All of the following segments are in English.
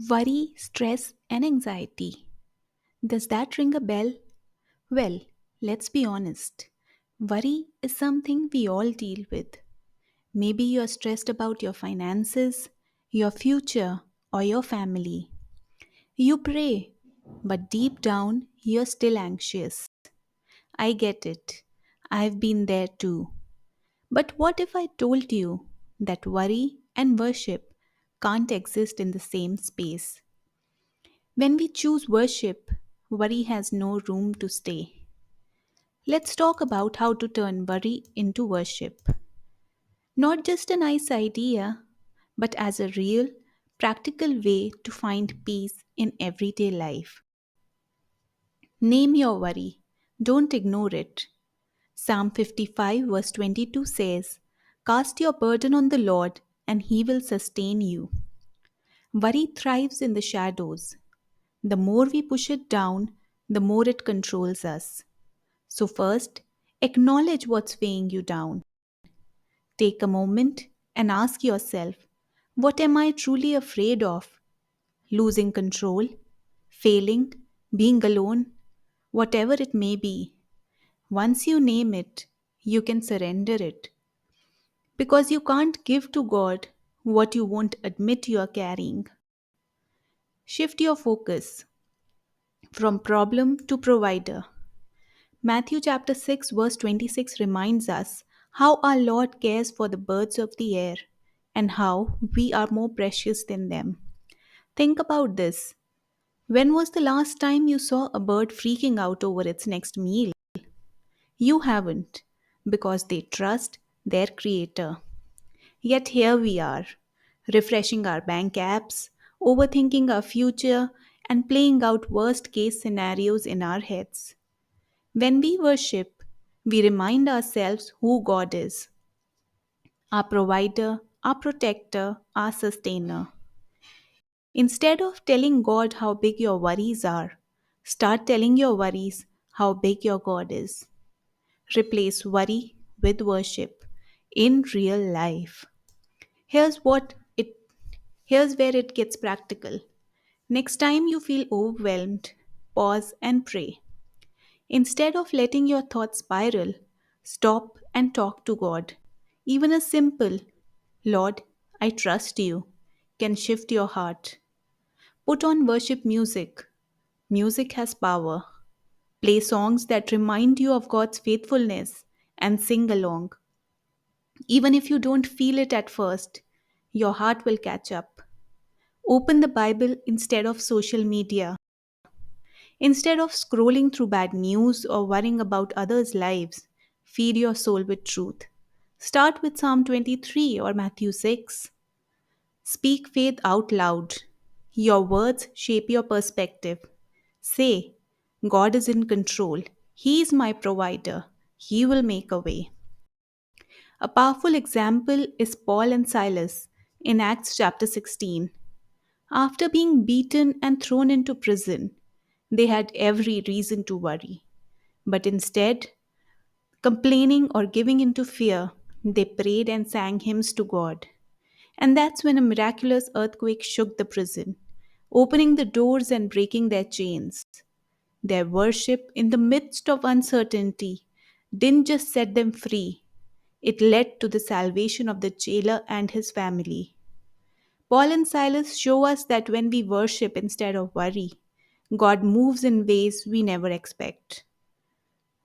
Worry, stress, and anxiety. Does that ring a bell? Well, let's be honest. Worry is something we all deal with. Maybe you're stressed about your finances, your future, or your family. You pray, but deep down, you're still anxious. I get it. I've been there too. But what if I told you that worry and worship can't exist in the same space? When we choose worship, worry has no room to stay. Let's talk about how to turn worry into worship. Not just a nice idea, but as a real, practical way to find peace in everyday life. Name your worry. Don't ignore it. Psalm 55, verse 22 says, "Cast your burden on the Lord, and he will sustain you." Worry thrives in the shadows. The more we push it down, the more it controls us. So, first, acknowledge what's weighing you down. Take a moment and ask yourself, what am I truly afraid of? Losing control, failing, being alone, whatever it may be. Once you name it, you can surrender it. Because you can't give to God what you won't admit you are carrying. Shift your focus from problem to provider. Matthew chapter 6 verse 26 reminds us how our Lord cares for the birds of the air and how we are more precious than them. Think about this. When was the last time you saw a bird freaking out over its next meal? You haven't, because they trust their creator. Yet here we are, refreshing our bank apps, overthinking our future, and playing out worst case scenarios in our heads. When we worship, we remind ourselves who God is: our provider, our protector, our sustainer. Instead of telling God how big your worries are, start telling your worries how big your God is. Replace worry with worship in real life. Here's what it Here's where it gets practical. Next time you feel overwhelmed, pause and pray. Instead of letting your thoughts spiral, stop and talk to God. Even a simple, "Lord, I trust you," can shift your heart. Put on worship music. Music has power. Play songs that remind you of God's faithfulness and sing along. Even if you don't feel it at first, your heart will catch up. Open the Bible instead of social media. Instead of scrolling through bad news or worrying about others' lives, feed your soul with truth. Start with Psalm 23 or Matthew 6. Speak faith out loud. Your words shape your perspective. Say, God is in control. He is my provider. He will make a way. A powerful example is Paul and Silas in Acts chapter 16. After being beaten and thrown into prison, they had every reason to worry. But instead, complaining or giving into fear, they prayed and sang hymns to God. And that's when a miraculous earthquake shook the prison, opening the doors and breaking their chains. Their worship in the midst of uncertainty didn't just set them free, it led to the salvation of the jailer and his family. Paul and Silas show us that when we worship instead of worry, God moves in ways we never expect.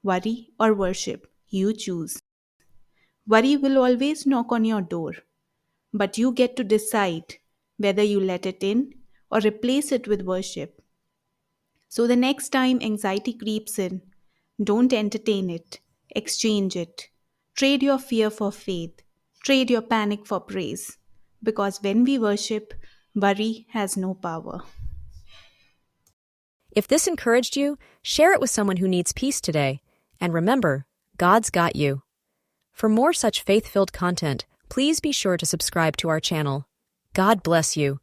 Worry or worship, you choose. Worry will always knock on your door, but you get to decide whether you let it in or replace it with worship. So the next time anxiety creeps in, don't entertain it, exchange it. Trade your fear for faith, trade your panic for praise. Because when we worship, worry has no power. If this encouraged you, share it with someone who needs peace today. And remember, God's got you. For more such faith-filled content, please be sure to subscribe to our channel. God bless you.